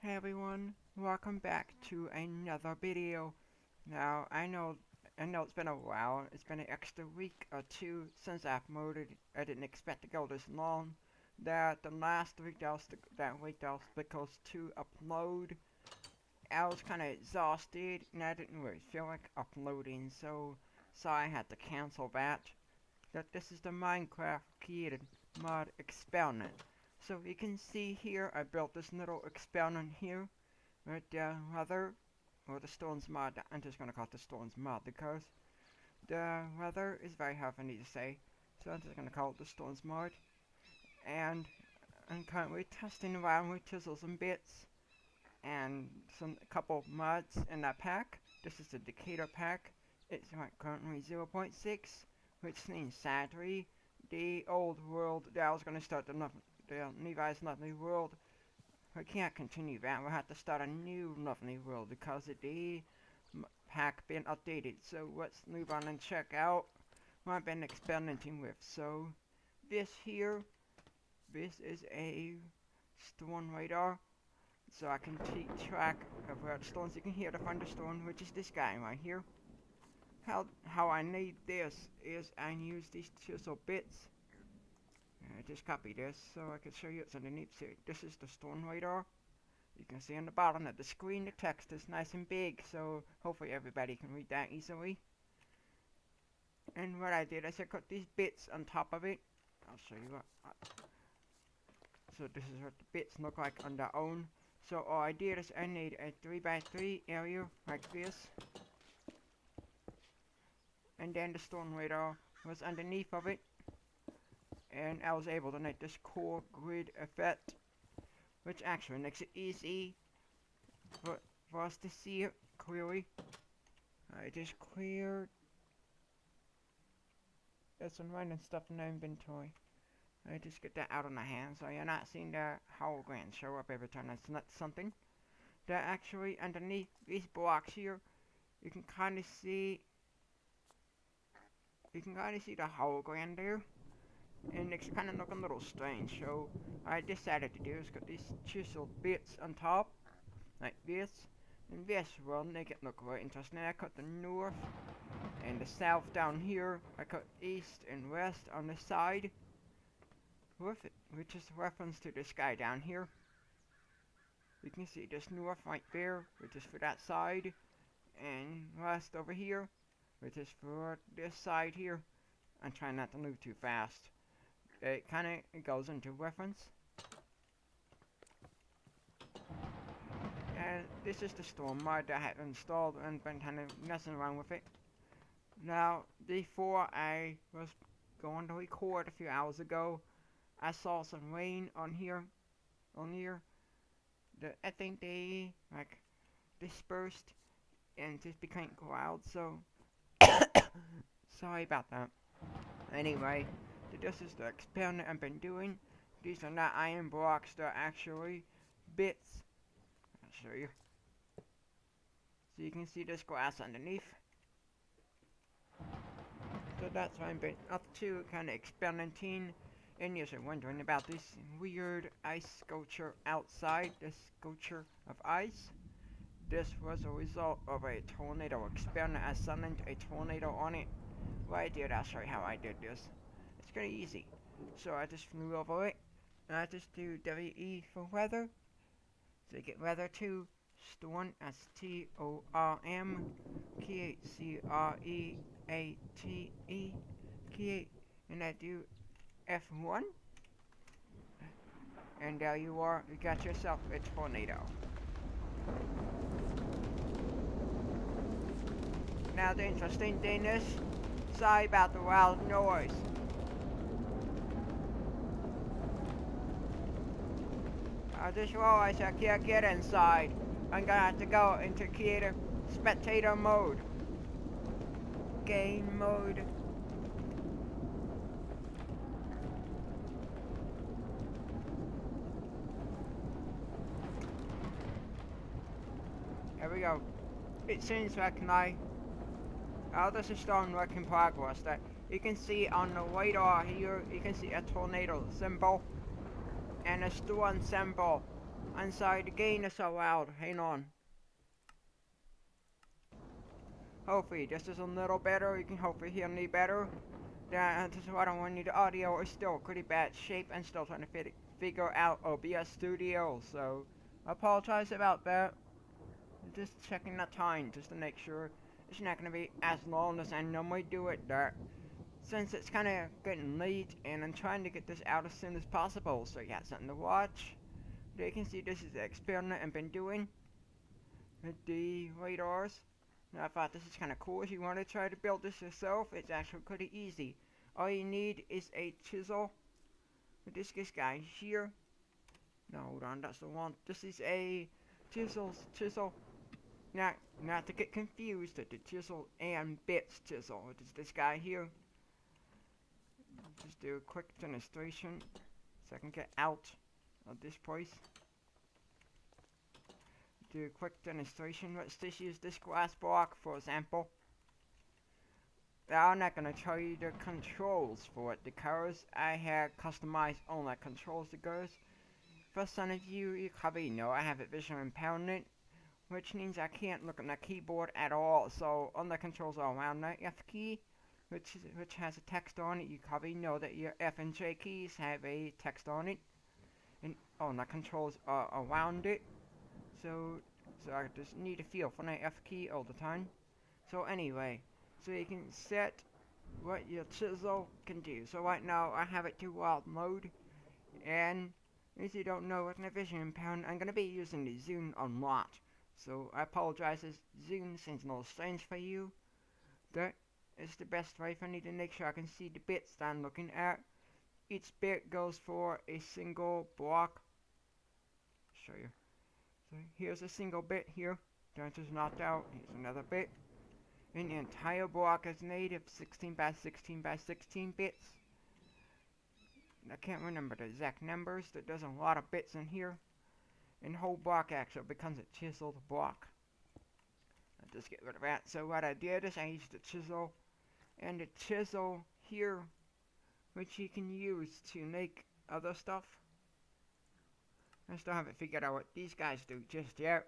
Hey everyone, welcome back to another video. Now I know it's been a while. It's been an extra week or two since I uploaded. I didn't expect to go this long. The last week that was because to upload, I was kind of exhausted and I didn't really feel like uploading, so I had to cancel that. This is the Minecraft created mod experiment. So you can see here I built this little experiment here. But weather, or the storms mod, I'm just gonna call it the storms mod because the weather is very hard for me to say, so I'm just gonna call it the storms mod. And I'm currently testing around with chisels and bits and a couple mods in that pack. This is the Decatur pack. It's currently 0.6, which means sadly the old world that I was gonna start the Levi's Lovely World. We can't continue that. We'll have to start a new lovely world because of the pack been updated. So let's move on and check out what I've been experimenting with. So this is a storm radar. So I can keep track of where the storms. You can hear the thunderstorm, which is this guy right here. How I made this is I use these chisel bits. I just copy this so I can show you it's underneath here. This is the storm radar. You can see on the bottom of the screen the text is nice and big, so hopefully everybody can read that easily. And what I did is I cut these bits on top of it. I'll show you what. So this is what the bits look like on their own. So all I did is I made a 3x3 area like this. And then the storm radar was underneath of it. And I was able to make this cool grid effect, which actually makes it easy for us to see it clearly. I just cleared. There's some random stuff in the inventory. I just get that out of my hand so you're not seeing the hologram show up every time that's not something. That actually underneath these blocks here, you can kind of see the hologram there. And it's kind of looking a little strange, so I decided to do is cut these chisel bits on top, like this, and this will make it look very interesting. I cut the north and the south down here. I cut east and west on the side, with it, which is a reference to this guy down here. You can see this north right there, which is for that side, and west over here, which is for this side here. I'm trying not to move too fast. It kind of goes into reference. And this is the storm mod that I have installed and been kind of messing around with it. Now, before I was going to record a few hours ago, I saw some rain on here. I think they dispersed and just became clouds, so sorry about that. Anyway, this is the experiment I've been doing. These are not iron blocks, they're actually bits. I'll show you. So you can see this glass underneath. So that's what I've been up to, kind of experimenting. And you're wondering about this weird ice sculpture outside, this sculpture of ice. This was a result of a tornado experiment. I summoned a tornado on it. What I did, I'll show you how I did this. It's pretty easy. So I just flew over it, and I just do WE for weather. So you get weather 2, storm, STORM, KCREATE, and I do F1, and there you are, you got yourself a tornado. Now the interesting thing is, sorry about the loud noise. I just realized I can't get inside. I'm gonna have to go into creative spectator mode. Game mode. Here we go. It seems like this is still in work in progress. That you can see on the radar here, you can see a tornado symbol and a storm symbol. I'm sorry, the gain is so loud. Hang on. Hopefully this is a little better. You can hopefully hear me better. This is what I want you. The audio is still pretty bad shape and still trying to figure out OBS Studio. So I apologize about that. Just checking the time just to make sure it's not going to be as long as I normally do it. That since it's kind of getting late and I'm trying to get this out as soon as possible, so you got something to watch. There you can see this is the experiment I've been doing with the radars. Now I thought this is kind of cool. If you want to try to build this yourself, it's actually pretty easy. All you need is a chisel. This guy here. No, hold on, that's the one. This is a chisel. Not to get confused with the chisel and bits chisel. It is this guy here. Just do a quick demonstration so I can get out of this place. Do a quick demonstration. Let's just use this glass block for example. Now I'm not gonna tell you the controls for it because I had customized all my controls to goes. For some of you, you probably know I have a visual impairment, which means I can't look at my keyboard at all. So on the controls are around the F key, which has a text on it. You probably know that your F and J keys have a text on it, and all the controls are around it. So I just need to feel for the F key all the time. So anyway, so you can set what your chisel can do. So right now I have it to wild mode, and if you don't know what my vision impairment, I'm gonna be using the zoom a lot. So I apologize if zoom seems a little strange for you. That is the best way for me to make sure I can see the bits that I'm looking at. Each bit goes for a single block. Show you. So here's a single bit here. That is knocked out. Here's another bit. And the entire block is made of 16 by 16 by 16 bits. I can't remember the exact numbers. There's a lot of bits in here. And the whole block actually becomes a chiseled block. I'll just get rid of that. So what I did is I used the chisel. And the chisel here, which you can use to make other stuff. I still haven't figured out what these guys do just yet.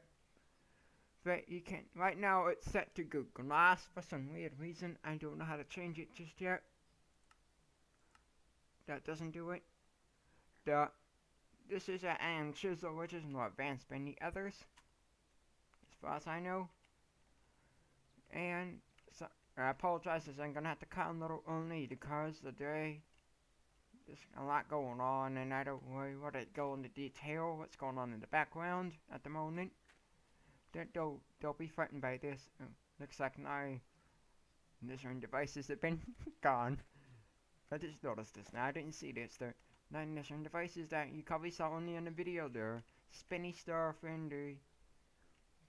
But you can, right now it's set to go glass for some weird reason. I don't know how to change it just yet. That doesn't do it. This is an iron chisel, which is more advanced than the others, as far as I know. And so, I apologize as I'm gonna have to cut a little only because there's a lot going on, and I don't really want to go into detail what's going on in the background at the moment. Don't be frightened by this. Oh, looks like my measuring devices have been gone. I just noticed this now. I didn't see this. The 9 measuring devices that you probably saw only in the video. The spinny stuff and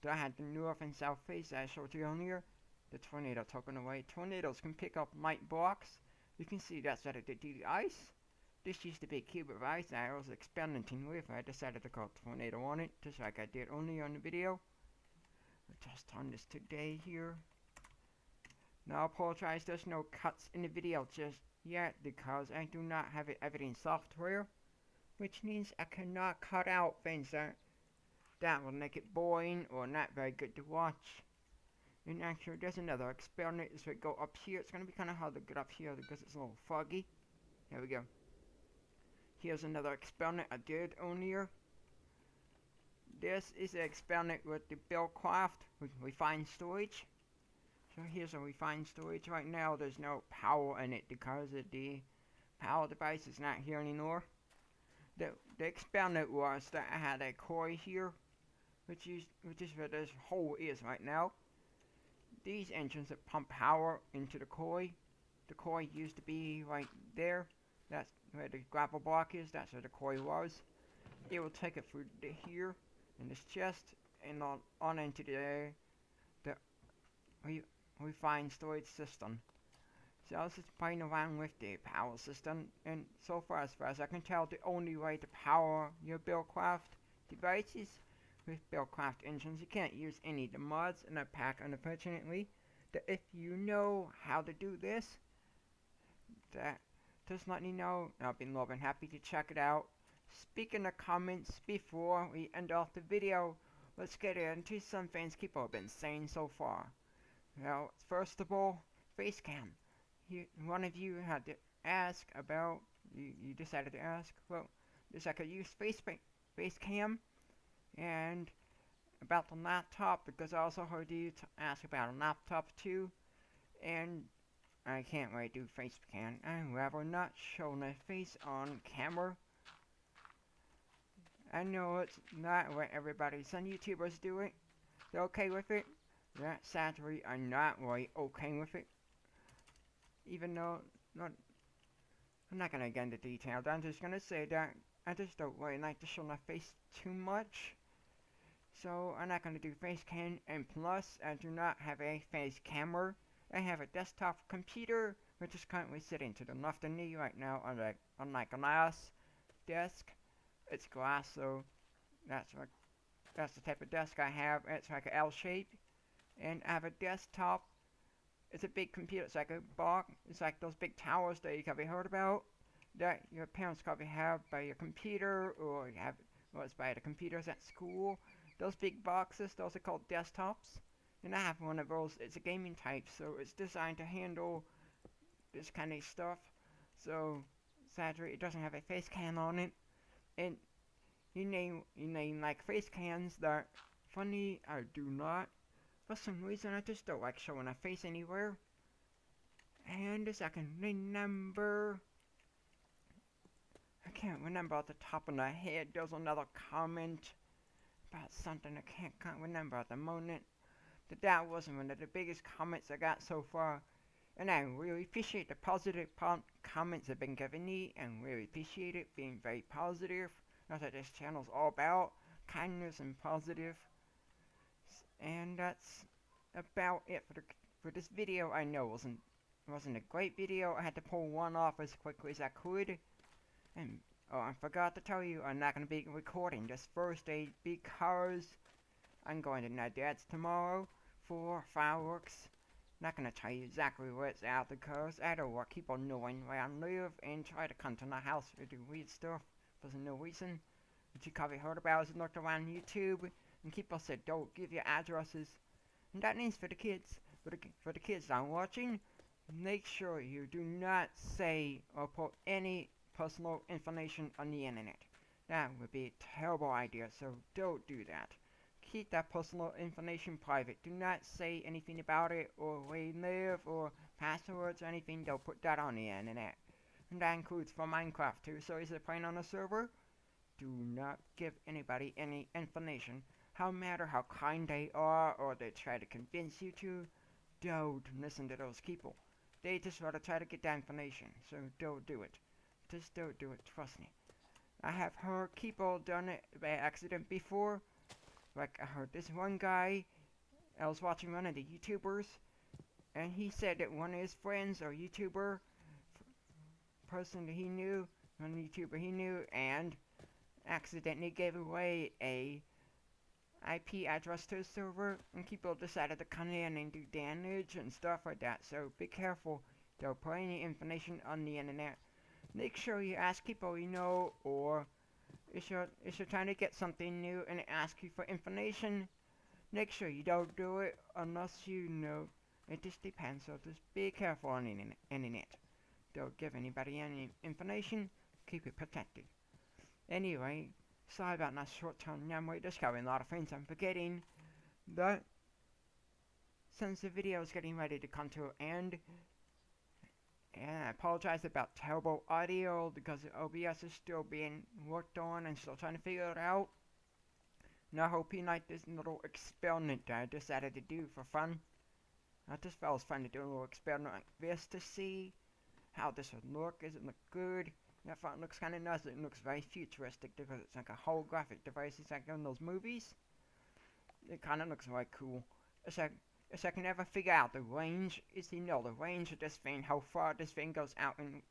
I had the north and south face that I showed you earlier. The tornado taken away. Tornadoes can pick up light blocks. You can see that's what it did to the ice. This used to be a cube of ice that I was experimenting with. I decided to call tornado on it, just like I did only on the video. I'll just turn this today here. Now I apologize, there's no cuts in the video just yet because I do not have it editing software, which means I cannot cut out things that will make it boring or not very good to watch. And actually there's another experiment. As we go up here, it's going to be kind of hard to get up here because it's a little foggy. There we go. Here's another experiment I did earlier. This is an experiment with the Bellcraft with refined storage. So here's a refined storage. Right now there's no power in it because of the power device is not here anymore. The experiment was that I had a coil here, which is where this hole is right now. These engines that pump power into the coil. The coil used to be right there. That's where the gravel block is. That's where the coil was. It will take it through here in this chest and on into the refined storage system. So I was just playing around with the power system, and so far as I can tell, the only way to power your Bellcraft devices with Bellcraft engines, you can't use any of the mods in that pack, unfortunately. That if you know how to do this, that just let me know. I'll be more than happy to check it out, speaking of comments, before we end off the video, let's get into some things people have been saying so far. Now, first of all, Facecam. One of you had to ask about, you decided to ask, well, this I could use Facecam, and about the laptop, because I also heard you ask about a laptop too, and I can't really do Facecam. I'd rather not show my face on camera. I know it's not what everybody, some YouTubers do it. They're okay with it. That sadly, I'm not really okay with it. Even though, I'm not gonna get into details. I'm just gonna say that I just don't really like to show my face too much. So I'm not gonna do face cam, and plus I do not have a face camera. I have a desktop computer which is currently sitting to the left of me right now on my glass desk. It's glass, so that's the type of desk I have. It's like an L shape, and I have a desktop. It's a big computer. It's like a box. It's like those big towers that you probably heard about, that your parents probably have by your computer, or you have, well, it's by the computers at school. Those big boxes, those are called desktops. And I have one of those. It's a gaming type, so it's designed to handle this kind of stuff. So sadly, it doesn't have a face cam on it. And you name like face cams that funny. I do not. For some reason, I just don't like showing a face anywhere. And as I can remember, I can't remember off the top of my head. There's another comment about something I can't remember at the moment. That wasn't one of the biggest comments I got so far. And I really appreciate the positive comments I've been giving me, and really appreciate it being very positive. That's what this channel's all about, kindness and positive. And that's about it for this video. I know it wasn't a great video. I had to pull one off as quickly as I could. And oh, I forgot to tell you, I'm not going to be recording this Thursday because I'm going to my dad's tomorrow for fireworks. Not going to tell you exactly where it's at because I don't want people knowing where I live and try to come to my house or do weird stuff for no reason. But you probably heard about as you looked around YouTube, and people said don't give your addresses. And that means for the kids, for the kids I'm watching, make sure you do not say or put any personal information on the internet. That would be a terrible idea, so don't do that. Keep that personal information private. Do not say anything about it, or where you live, or passwords, or anything. Don't put that on the internet. And that includes for Minecraft too. So is it playing on a server? Do not give anybody any information. No matter how kind they are, or they try to convince you to, don't listen to those people. They just want to try to get that information, so don't do it. Just don't do it, trust me. I have heard people done it by accident before. Like, I heard this one guy, I was watching one of the YouTubers, and he said that one of his friends, or YouTuber, person that he knew, one YouTuber he knew, and accidentally gave away a IP address to a server, and people decided to come in and do damage and stuff like that, so be careful. Don't put any information on the internet. Make sure you ask people you know, or if you're trying to get something new and ask you for information, make sure you don't do it unless you know. It just depends, so just be careful on the internet. Don't give anybody any information, keep it protected. Anyway, sorry about my short-term memory, discovering a lot of things I'm forgetting, but since the video is getting ready to come to an end, and I apologize about terrible audio because OBS is still being worked on and still trying to figure it out. And I hope you like this little experiment that I decided to do for fun. I just felt it was fun to do a little experiment like this to see how this would look. Does it look good? And I thought it looks kind of nice. It looks very futuristic because it's like a holographic device. It's like in those movies. It kind of looks very cool. It's I can never figure out the range. The range of this thing, how far this thing goes out in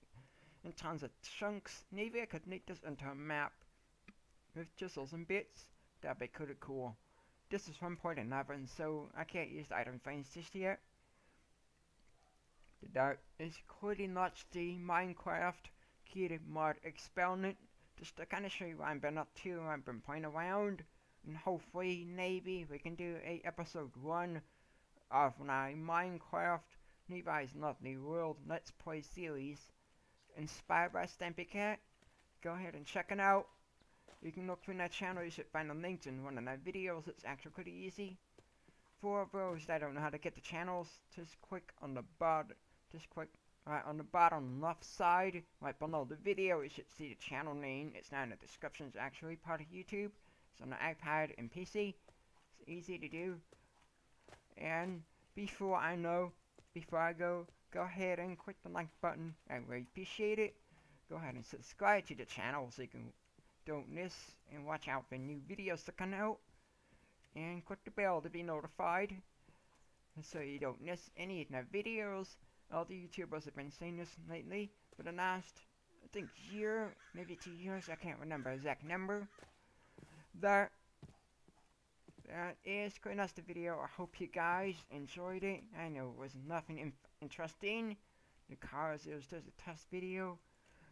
tons of chunks. Maybe I could make this into a map with chisels and bits. That'd be pretty cool. This is 1.11, so I can't use the item frames just yet. That is pretty much the Minecraft Kid Mod experiment. just to kind of show you what I've been up to. I've been playing around, and hopefully, maybe we can do a episode 1 of my Minecraft Levi's Lovely World Let's Play series, inspired by Stampy Cat. Go ahead and check it out. You can look through that channel, you should find the links in one of my videos. It's actually pretty easy. For those that don't know how to get the channels, just click on the on the bottom left side, right below the video, you should see the channel name. It's not in the description, it's actually part of YouTube. It's on the iPad and PC. It's easy to do. And before I go ahead and click the like button. I really appreciate it. Go ahead and subscribe to the channel so you can don't miss and watch out for new videos to come out. And click the bell to be notified so you don't miss any of my videos. All the YouTubers have been saying this lately for the last, I think, year, maybe 2 years. I can't remember the exact number. That is quite enough the video. I hope you guys enjoyed it. I know it was nothing interesting because it was just a test video.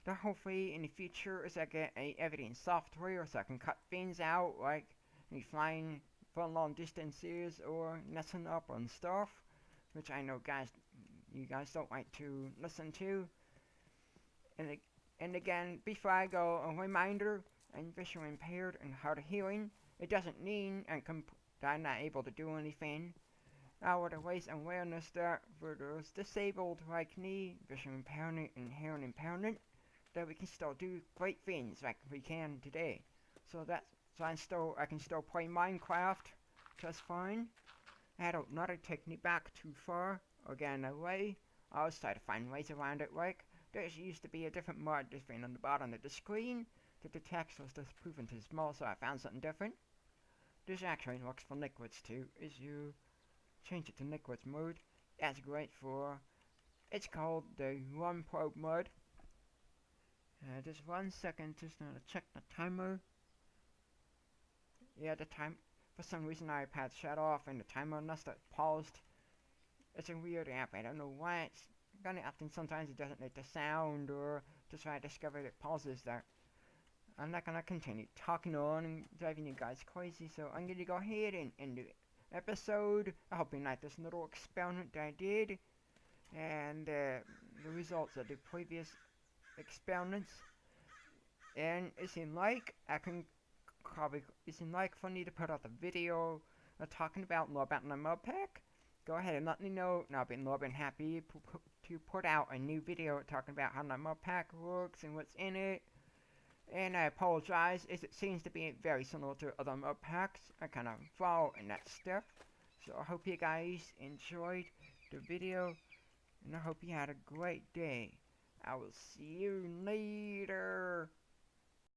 But hopefully in the future, as I get a editing software, so I can cut things out like me flying for long distances or messing up on stuff, which I know you guys don't like to listen to. And again, before I go, a reminder: I'm visually impaired and hard of hearing. It doesn't mean that I'm not able to do anything. I would raise awareness that for those disabled like me, visual impairment and hearing impairment, that we can still do great things like we can today. So I can still play Minecraft just fine. I don't let it take me back too far or get in the way. I always try to find ways around it. Like there used to be a different mod thing on the bottom of the screen that the text was just proven too small, so I found something different. This actually works for liquids too. Is you change it to liquids mode. That's great for. It's called the Run Probe mode. Just 1 second, just to check the timer. Yeah, the time. For some reason, iPad shut off and the timer must have paused. It's a weird app. I don't know why it's gonna happen. Sometimes it doesn't make the sound, or just when I discover it pauses there. I'm not gonna continue talking on and driving you guys crazy, so I'm gonna go ahead and end the episode. I hope you like this little experiment that I did, and the results of the previous experiments. And it seemed like for me to put out the video talking about more about my mod pack. Go ahead and let me know, and I'll be more than happy to put out a new video talking about how my mod pack works and what's in it. And I apologize, as it seems to be very similar to other mod packs. I kind of follow in that step. So I hope you guys enjoyed the video, and I hope you had a great day. I will see you later.